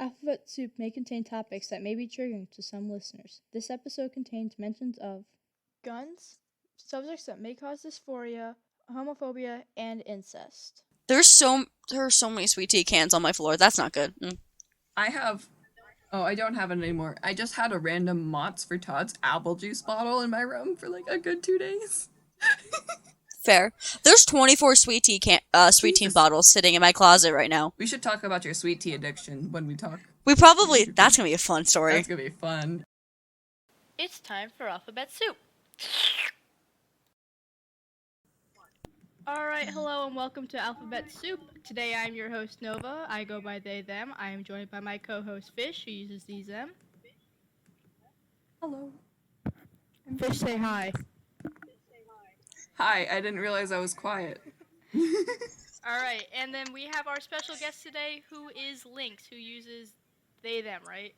Alphabet Soup may contain topics that may be triggering to some listeners. This episode contains mentions of guns, subjects that may cause dysphoria, homophobia, and incest. There are so many sweet tea cans on my floor. That's not good. I don't have it anymore. I just had a random Mott's for Tots apple juice bottle in my room for like a good 2 days. Fair. There's 24 sweet tea bottles sitting in my closet right now. We should talk about your sweet tea addiction when we talk. That's gonna be a fun story. That's gonna be fun. It's time for Alphabet Soup. Alright, hello and welcome to Alphabet Soup. Today I'm your host Nova. I go by they, them. I am joined by my co-host Fish, who uses these, them. Hello. Fish, say hi. Hi, I didn't realize I was quiet. Alright, and then we have our special guest today, who is Lynx, who uses they, them, right?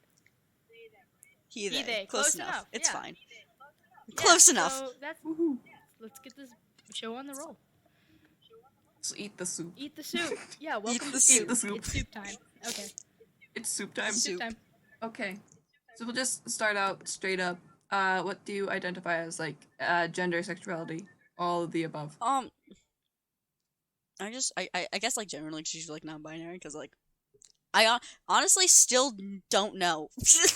He, they. they. Close enough. It's yeah. fine. Close enough. So that's, Woohoo. let's get this show on the roll. So eat the soup. Eat the soup. Yeah, welcome to Eat the soup. It's soup time. Okay. It's soup time. Soup time. Okay. So we'll just start out straight up. What do you identify as, like, gender, sexuality? All of the above. I guess, like, generally she's, like, non-binary, because, like, I honestly still don't know.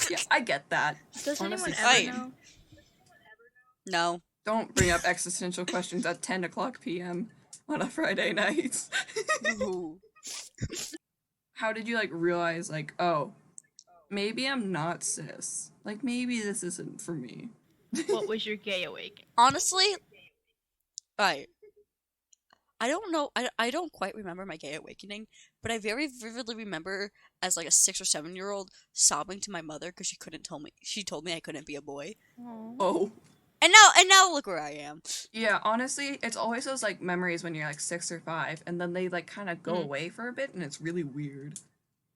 Yeah, I get that. Does Honestly, anyone ever know? No. Don't bring up existential questions at 10 o'clock p.m. on a Friday night. Ooh. How did you, like, realize, like, oh, maybe I'm not cis. Like, maybe this isn't for me. What was your gay awakening? Honestly, I don't know. I don't quite remember my gay awakening, but I very vividly remember as like a 6 or 7-year-old sobbing to my mother because she told me I couldn't be a boy. Aww. Oh. And now look where I am. Yeah, honestly, it's always those, like, memories when you're, like, 6 or 5, and then they, like, kind of go away for a bit, and it's really weird.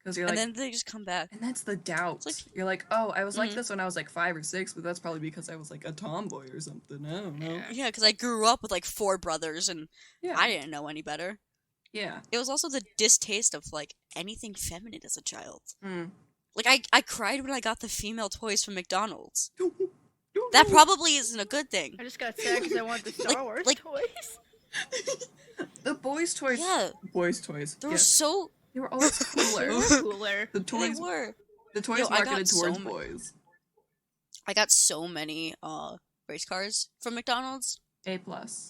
Because you're like... And then they just come back. And that's the doubt. Like, you're like, oh, I was like this when I was, like, 5 or 6, but that's probably because I was, like, a tomboy or something. I don't know. Yeah, because I grew up with, like, 4 brothers, and Yeah. I didn't know any better. Yeah. It was also the distaste of, like, anything feminine as a child. Mm. Like, I cried when I got the female toys from McDonald's. That probably isn't a good thing. I just got sad because I wanted the Star Wars toys. The boys' toys. Yeah. Boys' toys. They were so... They were always cooler. They were cooler. The toys They were. The toys I got marketed so towards many- boys. I got so many race cars from McDonald's A+.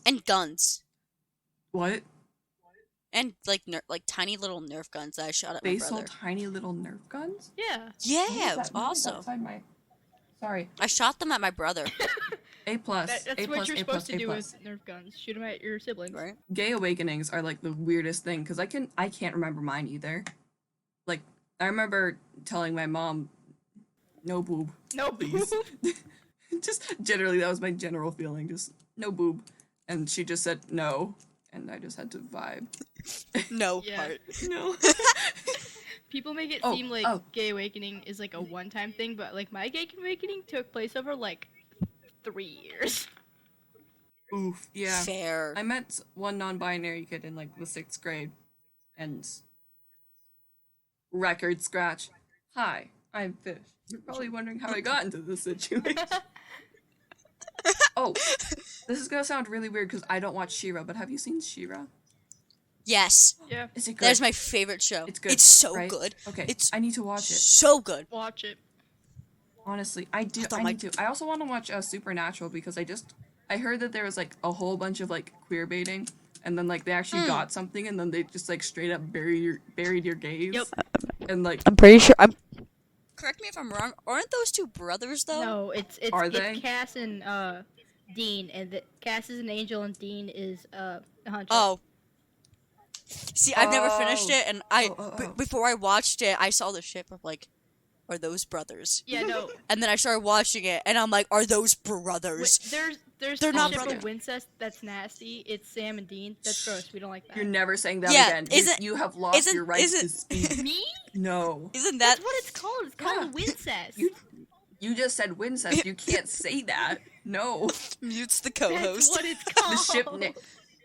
and guns What? and like tiny little Nerf guns that I shot at my They brother. sold tiny little Nerf guns? Yeah. Yeah, it was What is that awesome. outside my... Sorry. I shot them at my brother. A+. That's A+, what you're A+, supposed to A+. do with Nerf guns. Shoot them at your siblings. Right? Gay awakenings are, like, the weirdest thing, because I can't remember mine either. Like, I remember telling my mom, no boob, No, please. Just generally, that was my general feeling, just no boob. And she just said no, and I just had to vibe. No Yeah. part. No. People make it Oh, seem like oh. gay awakening is like a one-time thing, but like my gay awakening took place over like 3 years. Oof, yeah. Fair. I met one non-binary kid in, like, the 6th grade, and record scratch. Hi, I'm Fish. You're probably wondering how I got into this situation. Oh, this is gonna sound really weird because I don't watch She-Ra, but have you seen She-Ra? Yes. Yeah. Is it good? That is my favorite show. It's good. It's so right? good. Okay, It's I need to watch it. so good. Watch it. Honestly, I do. thought I my- need to. I also want to watch Supernatural because I heard that there was, like, a whole bunch of, like, queer baiting, and then, like, they actually got something, and then they just, like, straight up buried your gays. Yep. And, like, I'm pretty sure correct me if I'm wrong. Aren't those two brothers though? No, it's Are they? Cass and Dean, and Cass is an angel and Dean is a hunter. Oh. See, I've never finished Oh. it, and before I watched it, I saw the ship of like, are those brothers? Yeah, no. And then I started watching it, and I'm like, are those brothers? There's They're a not ship of brothers. Wincest that's nasty. It's Sam and Dean. That's gross. We don't like that. you're never saying that Yeah, again. You have lost your right to speak. Me? No. Isn't that That's what it's called. It's called Wincest. You just said Wincest. You can't say that. No. mutes the That's co-host? what it's called. The ship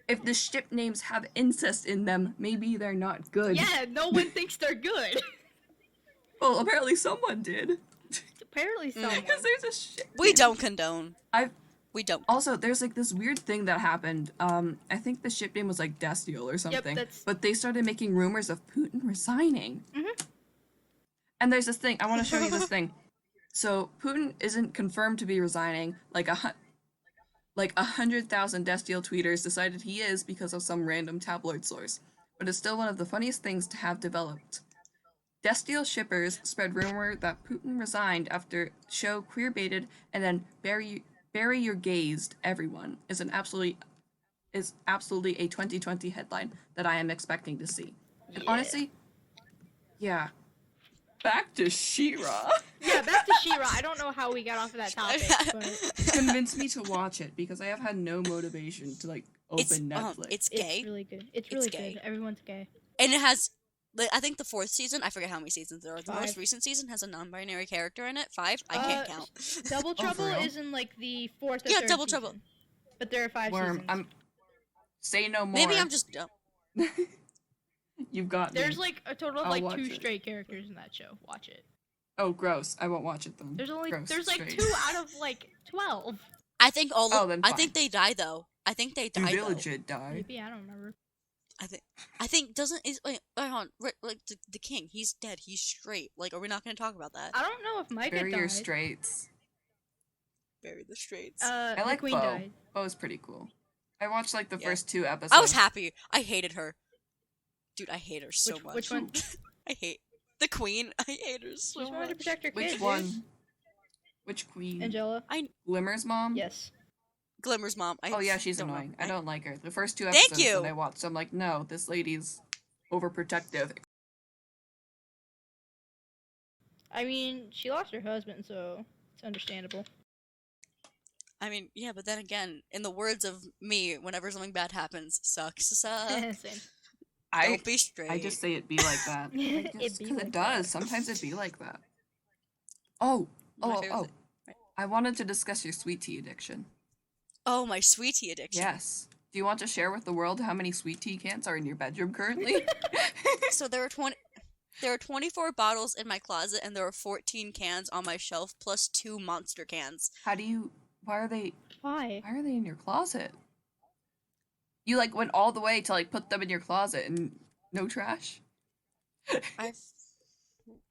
if the ship names have incest in them, maybe they're not good. Yeah, no one thinks they're good. Well, apparently someone did. Apparently someone. Because there's a shit. We don't condone. We don't. Also, there's like this weird thing that happened. I think the ship name was like Destiel or something. But they started making rumors of Putin resigning. And there's this thing. I want to show you this thing. So Putin isn't confirmed to be resigning. Like 100,000 Destiel tweeters decided he is because of some random tabloid source. But it's still one of the funniest things to have developed. Destiel shippers spread rumor that Putin resigned after show queer-baited and then bury your gazed everyone is absolutely a 2020 headline that I am expecting to see. And honestly, yeah. Back to She-Ra. Yeah, back to She-Ra. I don't know how we got off of that topic, but Convince me to watch it because I have had no motivation to like open Netflix. It's gay. It's really good. It's really gay. good. Everyone's gay. And it has, I think the 4th season, I forget how many seasons there are. The 5. most recent season has a non-binary character in it. 5? I can't count. Double Trouble real? is in like the 4th or Yeah, 3rd Double season. Trouble. But there are 5 Worm, seasons. say no more. Maybe I'm just dumb. You've got me. There's like a total of I'll like watch 2 it. straight characters in that show. Watch it. Oh, gross. I won't watch it then. There's only Gross, there's like straight. 2 out of like 12. I think all of, then I fine. think they die though. I think they Do die they though. legit die? Maybe I don't remember. I think doesn't is wait hold on like the king, he's dead, he's straight. Like, are we not going to talk about that? I don't know if Micah Bury died. your straights. Bury the straights. I the like Queen Bo. died. Bo's pretty cool. I watched like the Yeah. first 2 episodes. I was happy. I hated her. Dude, I hate her so much. Which one? I hate the queen. I hate her so She wanted to much. protect her Which kids. one? Dude. Which queen? Angela. Glimmer's mom? Yes. Glimmer's mom. Oh yeah, she's don't know. annoying. I don't like her. The first 2 Thank episodes you. that I watched, I'm like, no, this lady's overprotective. I mean, she lost her husband, so it's understandable. I mean, yeah, but then again, in the words of me, whenever something bad happens, sucks. Same. Don't be straight. I just say it be like that. It Because be like it does. Sometimes it be like that. Oh. My favorite thing. I wanted to discuss your sweet tea addiction. Oh, my sweet tea addiction. Yes. Do you want to share with the world how many sweet tea cans are in your bedroom currently? So there are 24 bottles in my closet, and there are 14 cans on my shelf, plus 2 Monster cans. Why are they Why? in your closet? You like went all the way to like put them in your closet and no trash?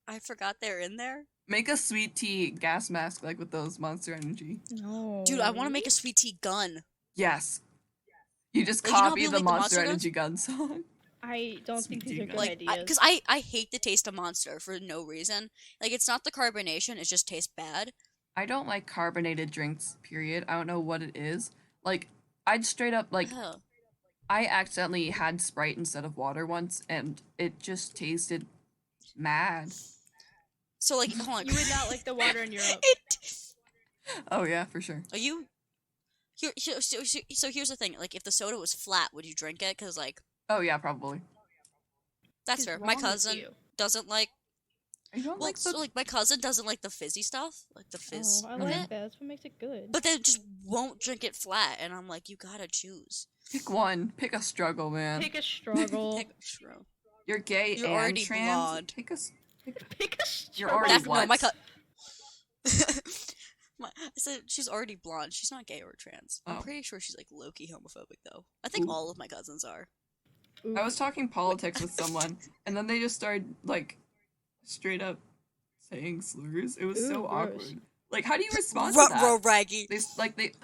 I forgot they're in there. Make a sweet tea gas mask like with those Monster Energy. No. Dude, I want to make a sweet tea gun. Yes. You just Like, you know how copy people the make the Monster Monster Energy gun song. I don't think Sweet these are tea good Like, ideas. because I hate the taste of Monster for no reason. Like, it's not the carbonation, it just tastes bad. I don't like carbonated drinks, period. I don't know what it is. Like, I'd straight up, like, Oh. I accidentally had Sprite instead of water once, and it just tasted mad. So, like, hold on. You would not like the water in Europe. Oh, yeah, for sure. Are you... So here's the thing. Like, if the soda was flat, would you drink it? Because, like, Oh, yeah, probably. that's What's fair. wrong My with cousin you? doesn't like... I don't Well, like so, the... like, my cousin doesn't like the fizzy stuff. Like, the fizz Oh, I of like it. that. That's what makes it good. But they just won't drink it flat. And I'm like, you gotta choose. Pick one. Pick a struggle, man. Pick a struggle. Pick a stro. You're gay You're and already trans. blonde. Pick a... Pick a You're struggle. already No, what? my I said she's already blonde. She's not gay or trans. I'm Oh. pretty sure she's like low-key homophobic though. I think Ooh. all of my cousins are. Ooh. I was talking politics with someone, and then they just started, like, straight up saying slurs. It was Ooh, so gross. awkward. Like, how do you respond to that? Ruh-roh raggy.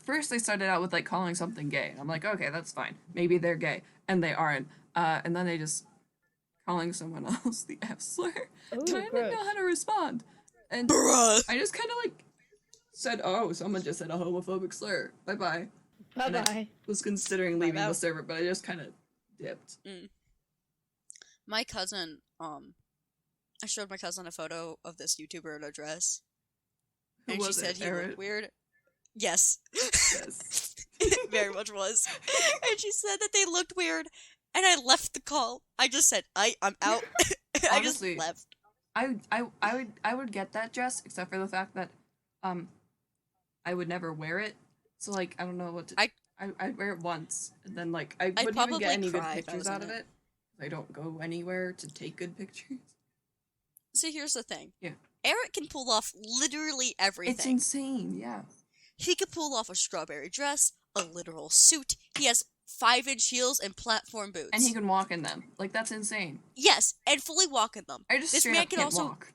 First they started out with like calling something gay. And I'm like, okay, that's fine. Maybe they're gay, and they aren't. And then they just calling someone else the F slur. Ooh, And I didn't know how to respond. And Bruh. I just kind of like said, "Oh, someone just said a homophobic slur. Bye bye." Bye and I- bye. Was considering leaving Bye-bye. the server, but I just kind of dipped. My cousin, I showed my cousin a photo of this YouTuber in a dress. Who And she was said it, he Barrett? looked weird. Yes. Yes. It very much was. And she said that they looked weird. And I left the call. I just said, I'm out. I just Honestly, left. I would get that dress, except for the fact that I would never wear it. So like I don't know what to I'd wear it once, and then like I wouldn't even probably get any good cry if I pictures was out in of it. it. I don't go anywhere to take good pictures. See, here's the thing. Yeah. Eric can pull off literally everything. It's insane, yeah. He could pull off a strawberry dress, a literal suit. He has 5-inch heels and platform boots. And he can walk in them. Like, that's insane. Yes, and fully walk in them. I just this straight man up can can't also walk.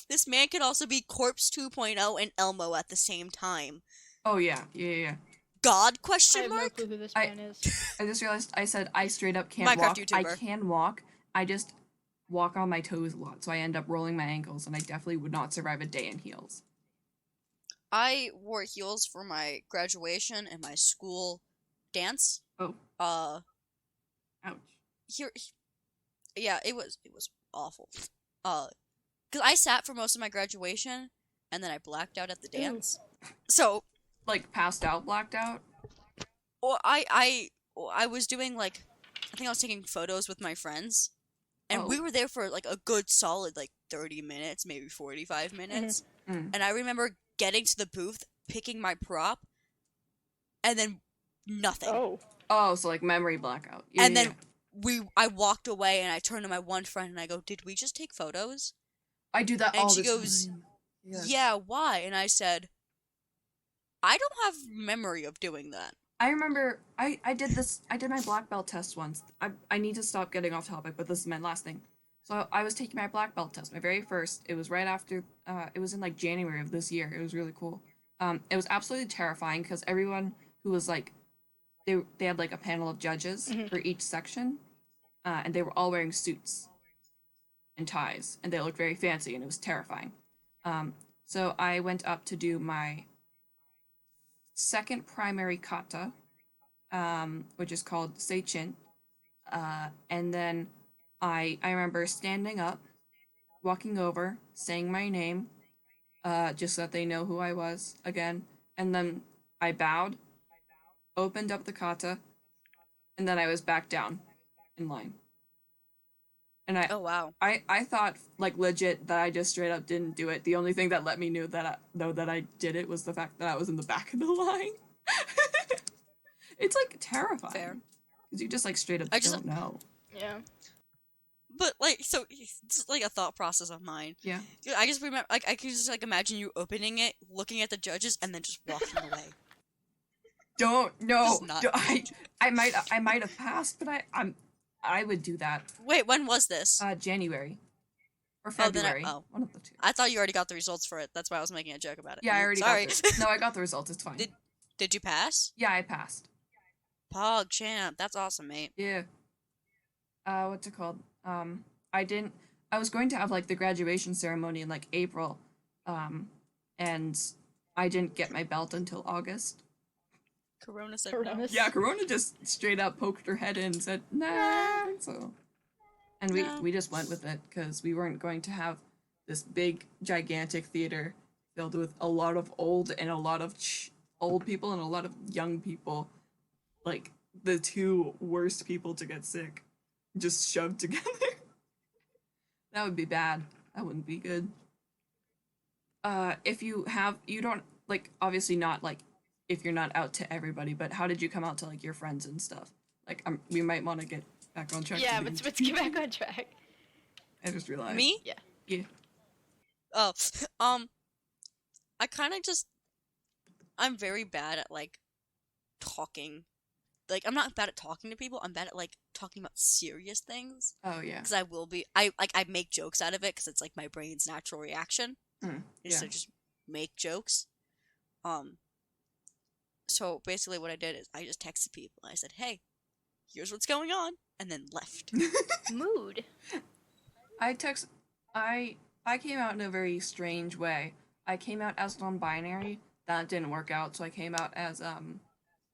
This man can also be Corpse 2.0 and Elmo at the same time. Oh, yeah. Yeah. God, I question have mark? no clue who this man is. I just realized I said I straight up can't Minecraft walk. YouTuber. I can walk. I just walk on my toes a lot, so I end up rolling my ankles, and I definitely would not survive a day in heels. I wore heels for my graduation and my school dance. Oh. Ouch. Ouch. Yeah, it was awful. Because I sat for most of my graduation, and then I blacked out at the dance. So, like, passed out, blacked out? well, I was doing, like, I think I was taking photos with my friends, and we were there for, like, a good solid, like, 30 minutes, maybe 45 minutes. And I remember getting to the booth, picking my prop, and then nothing. Oh, so, like, memory blackout. Yeah, and then I walked away, and I turned to my one friend, and I go, "Did we just take photos?" I do that and all she the goes, time. Yeah, why? And I said, I don't have memory of doing that. I remember I did my black belt test once. I need to stop getting off topic, but this is my last thing. So I was taking my black belt test, my very first. It was right after it was in like January of this year. It was really cool. It was absolutely terrifying because everyone who was like they had like a panel of judges for each section, and they were all wearing suits and ties, and they looked very fancy, and it was terrifying. So I went up to do my second primary kata, which is called seichin, and then I remember standing up, walking over, saying my name, just so that they know who I was again, and then I bowed, opened up the kata, and then I was back down in line. And Oh, wow. I thought, like, legit that I just straight up didn't do it. The only thing that let me know that I did it was the fact that I was in the back of the line. It's, like, terrifying. Fair. Because you just, like, straight up don't know. Yeah. But, like, so, it's like a thought process of mine. Yeah. I just remember, like, I can just, like, imagine you opening it, looking at the judges, and then just walking away. No. Not I might have passed, but I would do that. Wait, when was this? January. Or February. One of the two. I thought you already got the results for it. That's why I was making a joke about it. Yeah, I already Sorry. got it. No, I got the results. It's fine. Did you pass? Yeah, I passed. Pog champ. That's awesome, mate. Yeah. What's it called? I was going to have, like, the graduation ceremony in, like, April, and I didn't get my belt until August. Corona said no. Yeah, Corona just straight up poked her head in and said, nah, I don't think so. And we just went with it, because we weren't going to have this big, gigantic theater filled with a lot of old and a lot of old people and a lot of young people. Like, the two worst people to get sick. Just shoved together. That would be bad. That wouldn't be good. If you don't, like, obviously not, like, if you're not out to everybody, but how did you come out to, like, your friends and stuff? Like, we might want to get back on track. Yeah, let's get back on track. I just realized. Me? Yeah. Yeah. Oh, I kind of just, I'm very bad at, like, talking. Like, I'm not bad at talking to people, I'm bad at, like, talking about serious things. Oh, yeah. Because I make jokes out of it, because it's, like, my brain's natural reaction. Yeah. To just make jokes. So, basically what I did is, I just texted people, I said, hey, here's what's going on, and then left. Mood. I came out in a very strange way. I came out as non-binary. That didn't work out, so I came out as, a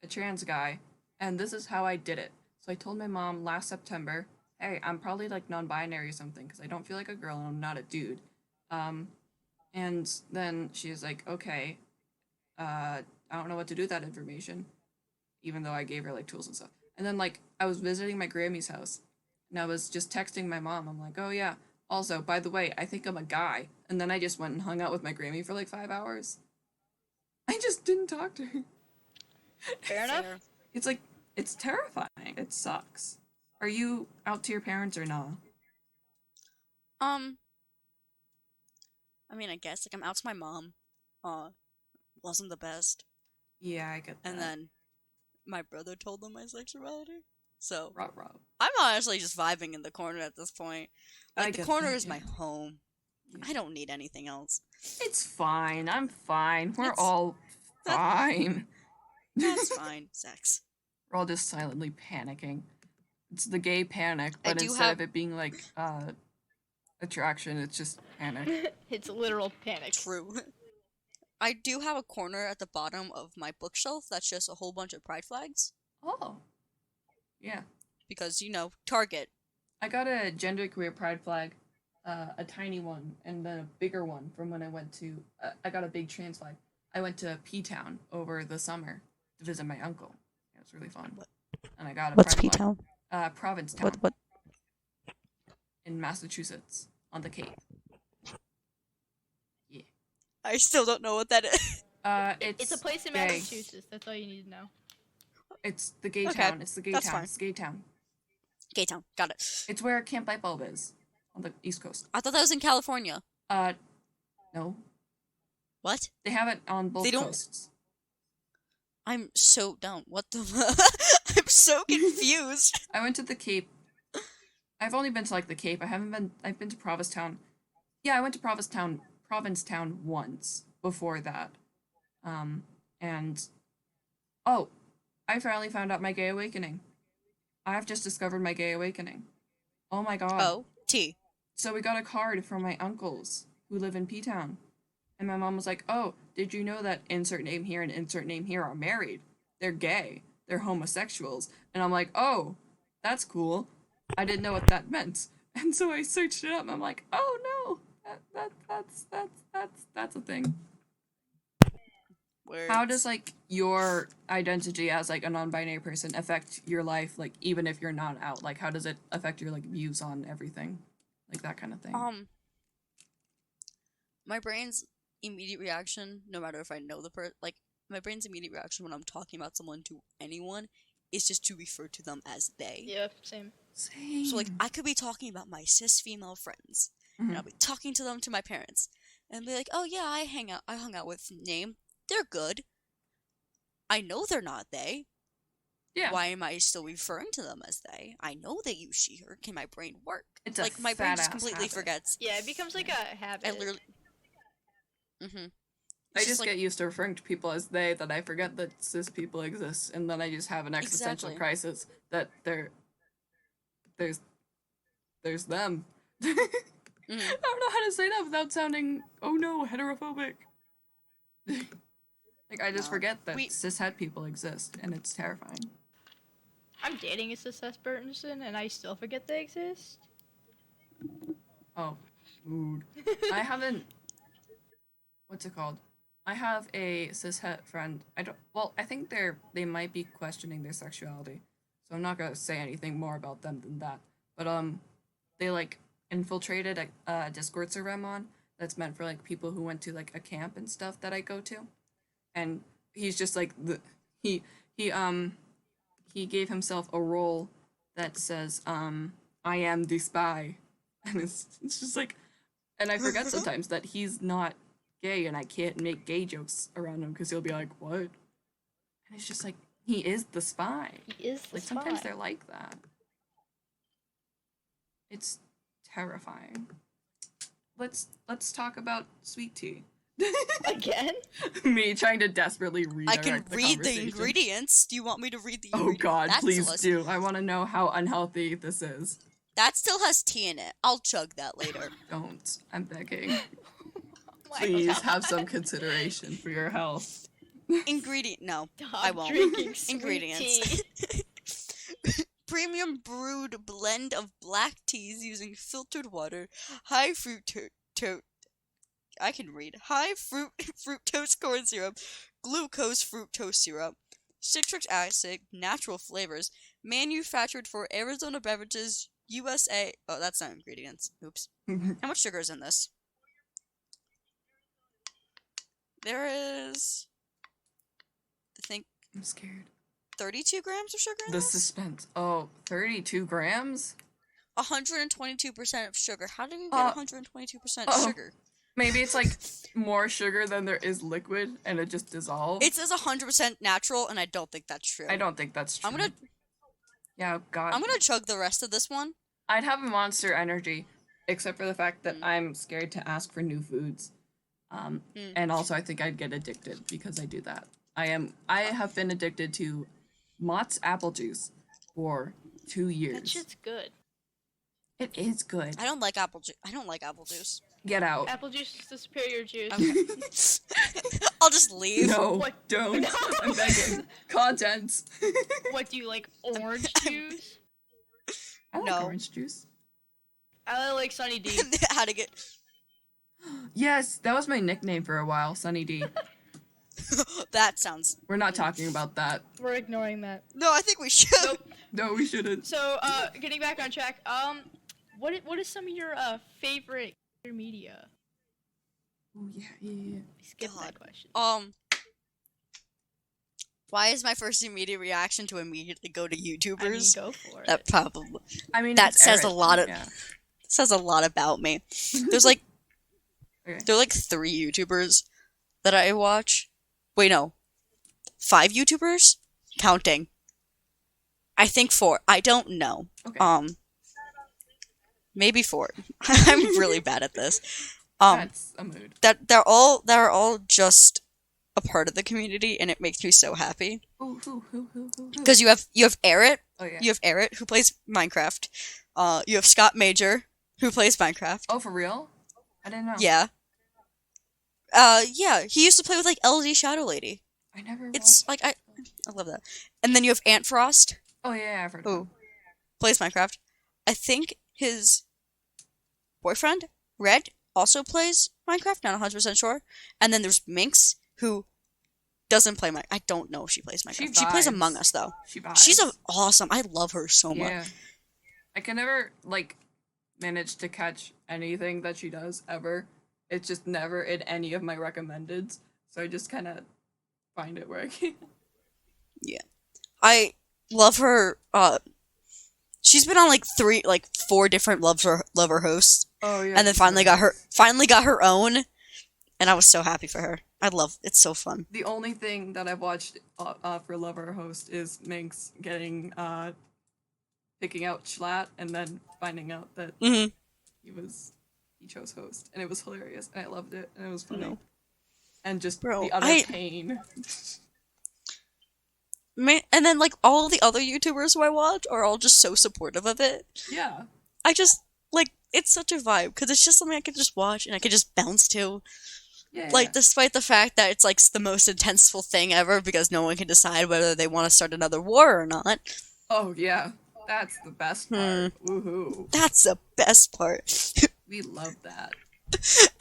trans guy. And this is how I did it. So I told my mom last September, hey, I'm probably, like, non-binary or something, because I don't feel like a girl and I'm not a dude. And then she was like, okay, I don't know what to do with that information, even though I gave her, like, tools and stuff. And then, like, I was visiting my Grammy's house, and I was just texting my mom. I'm like, oh, yeah, also, by the way, I think I'm a guy. And then I just went and hung out with my Grammy for, like, 5 hours. I just didn't talk to her. Fair enough. It's, like, it's terrifying. It sucks. Are you out to your parents or not? I mean, I guess, like, I'm out to my mom. Wasn't the best. Yeah, I get that. And then my brother told them my sexuality. So, Rah, rah. I'm honestly just vibing in the corner at this point. I Like, the get corner that, is my yeah. home. Yeah. I don't need anything else. It's fine. I'm fine. We're That's- all fine. That's fine. Sex. We're all just silently panicking. It's the gay panic, I but do instead have- of it being like attraction, it's just panic. It's literal panic. True. I do have a corner at the bottom of my bookshelf that's just a whole bunch of pride flags. Oh. Yeah. Because, you know, Target. I got a genderqueer pride flag, a tiny one, and then a bigger one from when I went to. I got a big trans flag. I went to P-Town over the summer to visit my uncle. It was really fun. What? And I got a What's pride P-Town? flag. Provincetown. What? In Massachusetts, on the Cape. Yeah. I still don't know what that is. It's a place in gay. Massachusetts. That's all you need to know. It's the gay Okay, town. It's the gay that's town. fine. It's the gay town. Gay Town. Got it. It's where Camp Lightbulb is, on the East Coast. I thought that was in California. No. What? They have it on both They don't- coasts. I'm so dumb. What the I'm so confused. I went to the Cape. I've only been to like the Cape. I've been to Provincetown. Yeah, I went to Provincetown once before that. And oh, I finally found out my gay awakening. I've just discovered my gay awakening. Oh my god. Oh, T. So we got a card from my uncles who live in P-Town. And my mom was like, oh, did you know that insert name here and insert name here are married? They're gay. They're homosexuals. And I'm like, oh, that's cool. I didn't know what that meant. And so I searched it up and I'm like, oh no, that's a thing. Words. How does like your identity as like a non-binary person affect your life, like even if you're not out? Like how does it affect your like views on everything? Like that kind of thing. My brain's immediate reaction, no matter if I know the person, like my brain's immediate reaction when I'm talking about someone to anyone is just to refer to them as they. Yeah, same. Same. So like I could be talking about my cis female friends, and I'll be talking to them to my parents, and be like, "Oh yeah, I hung out with name. They're good. I know they're not they. Yeah. Why am I still referring to them as they? I know they use she, her. Can my brain work? It's a like my brain just fat-ass completely habit. forgets. Yeah, it becomes like a habit. I literally. I just get used to referring to people as they, that I forget that cis people exist, and then I just have an existential Exactly. crisis that there's them. I don't know how to say that without sounding, oh no, heterophobic. Like, I just No. forget that cishet people exist, and it's terrifying. I'm dating a cis person, and I still forget they exist. Oh, mood. I haven't. What's it called? I have a cishet friend. I think they might be questioning their sexuality, so I'm not gonna say anything more about them than that. But they like infiltrated a Discord server I'm on that's meant for like people who went to like a camp and stuff that I go to, and he's just like he gave himself a role that says I am the spy, and it's just like, and I forget sometimes that he's not gay and I can't make gay jokes around him because he'll be like, what? And it's just like, he is the spy. He is the Like, spy. sometimes they're like that. It's terrifying. Let's talk about sweet tea. Again? Me trying to desperately I redirect can the read the conversation. ingredients. Do you want me to read the Oh ingredients? god, That's please delicious. do. I want to know how unhealthy this is. That still has tea in it. I'll chug that later. Don't. I'm begging. my Please God. have some consideration for your health. Ingredient. No, Stop I won't. drinking sweet Ingredients. tea. Premium brewed blend of black teas using filtered water, high I can read. High fructose corn syrup, glucose fructose syrup, citric acid, natural flavors, manufactured for Arizona Beverages, USA. Oh, that's not ingredients. Oops. How much sugar is in this? There is, I think, I'm scared. 32 grams of sugar in The this? suspense. Oh, 32 grams? 122% of sugar. How did you get Uh, 122% oh. sugar? Maybe it's like more sugar than there is liquid, and it just dissolves. It says 100% natural, and I don't think that's true. I don't think that's true. Yeah, God. I'm gonna chug the rest of this one. I'd have a Monster Energy, except for the fact that I'm scared to ask for new foods. And also I think I'd get addicted because I do that. I have been addicted to Mott's apple juice for 2 years. That shit's good. It is good. I don't like apple juice. I don't like apple juice. Get out. Apple juice is the superior juice. Okay. I'll just leave. No, What? don't. No. I'm begging. Content. What, do you like orange juice? I like No. orange juice. I like Sunny D. How to get... Yes, that was my nickname for a while, Sunny D. That sounds... We're not talking about that. We're ignoring that. No, I think we should. Nope. No, we shouldn't. So, getting back on track, what is some of your favorite media? Oh yeah. Skip God. that question. Why is my first immediate reaction to immediately go to YouTubers? I mean, go for That it. probably I mean, that it's says a Eric, lot of yeah. says a lot about me. There's like Okay. there are like 3 YouTubers that I watch. Wait, no, 5 YouTubers counting. I think 4. I don't know. Okay. Maybe 4. I'm really bad at this. That's a mood. They're all just a part of the community, and it makes me so happy. Who? Because you have Eric, Oh yeah. you have Eric who plays Minecraft. You have Scott Major who plays Minecraft. Oh, for real? I didn't know. Yeah. Yeah, he used to play with like LD Shadow Lady. I never. It's watched like I love that. And then you have Ant Frost Oh yeah, I've heard. who plays Minecraft. I think his boyfriend Red also plays Minecraft. Not 100% sure. And then there's Minx who doesn't play Minecraft. I don't know if she plays Minecraft. She plays vibes. Among Us though. She vibes. She's awesome. I love her so much. Yeah. I can never like manage to catch anything that she does ever. It's just never in any of my recommendeds. So I just kind of find it where I can. I love her. She's been on like 4 different lover hosts, Oh yeah. and then finally got her own, and I was so happy for her. I love it's so fun. The only thing that I've watched for Lover Host is Minx getting picking out Schlatt and then finding out that Mm-hmm. he chose host, and it was hilarious, and I loved it, and it was funny. No. And just Bro, the utter pain. And then like all of the other YouTubers who I watch are all just so supportive of it. Yeah. I just like it's such a vibe because it's just something I could just watch and I could just bounce to. Yeah. Like, despite the fact that it's like the most intenseful thing ever because no one can decide whether they want to start another war or not. Oh yeah. That's the best part. Woohoo. That's the best part. We love that.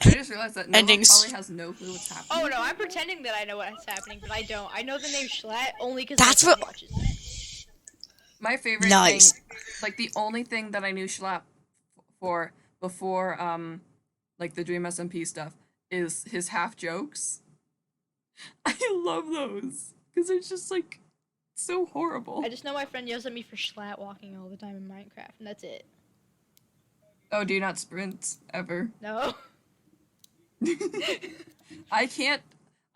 I just realized that no one Endings. probably has no clue what's happening. Oh no, I'm pretending that I know what's happening, but I don't. I know the name Schlatt only because That's my friend what- watches it. My favorite Nice. thing, like the only thing that I knew Schlapp for before like the Dream SMP stuff is his half jokes. I love those because it's just like so horrible. I just know my friend yells at me for Schlatt walking all the time in Minecraft, and that's it. Oh, do you not sprint ever? No. I can't.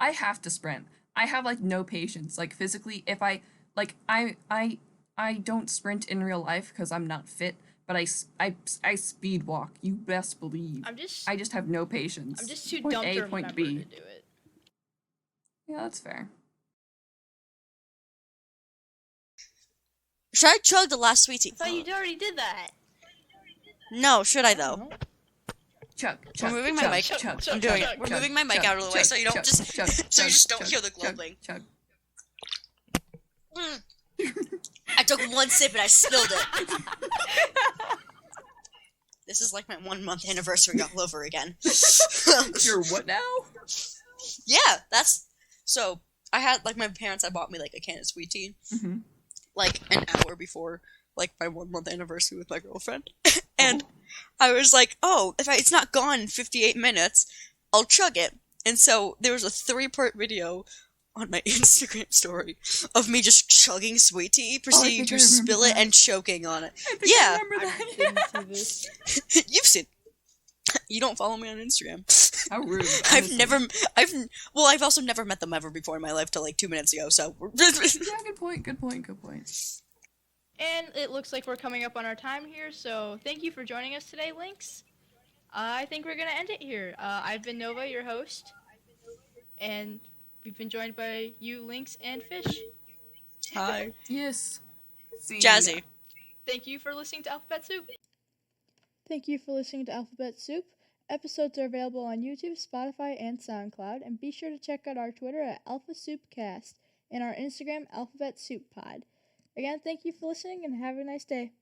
I have to sprint. I have like no patience. Like physically, if I like, I don't sprint in real life because I'm not fit. But I speed walk. You best believe. I just have no patience. I'm just too Point dumb A, to point remember B. to do it. Yeah, that's fair. Should I chug the last sweetie? I thought you already did that. No, should I though? Chug. I'm moving my mic. Chug. I'm doing it. chug, We're moving my mic out of the way so you don't just so you just don't hear the glowing. Chug. I took one sip and I spilled it. This is like my 1-month anniversary all over again. You're what now? Yeah, that's so. I had like my parents had bought me like a can of sweet tea, Mm-hmm. like an hour before like my 1-month anniversary with my girlfriend, and I was like, oh, if it's not gone in 58 minutes, I'll chug it. And so there was a 3-part video on my Instagram story of me just chugging sweet tea, proceeding to spill it and choking on it. Yeah, I didn't see this. you've seen. You don't follow me on Instagram. How rude. I've also never met them ever before in my life till like 2 minutes ago, so. Yeah, good point. And it looks like we're coming up on our time here, so thank you for joining us today, Lynx. I think we're going to end it here. I've been Nova, your host, and we've been joined by you, Lynx, and Fish. Hi. Yes. See Jazzy. ya. Thank you for listening to Alphabet Soup. Thank you for listening to Alphabet Soup. Episodes are available on YouTube, Spotify, and SoundCloud, and be sure to check out our Twitter at AlphaSoupCast and our Instagram, Alphabet Soup Pod. Again, thank you for listening, and have a nice day.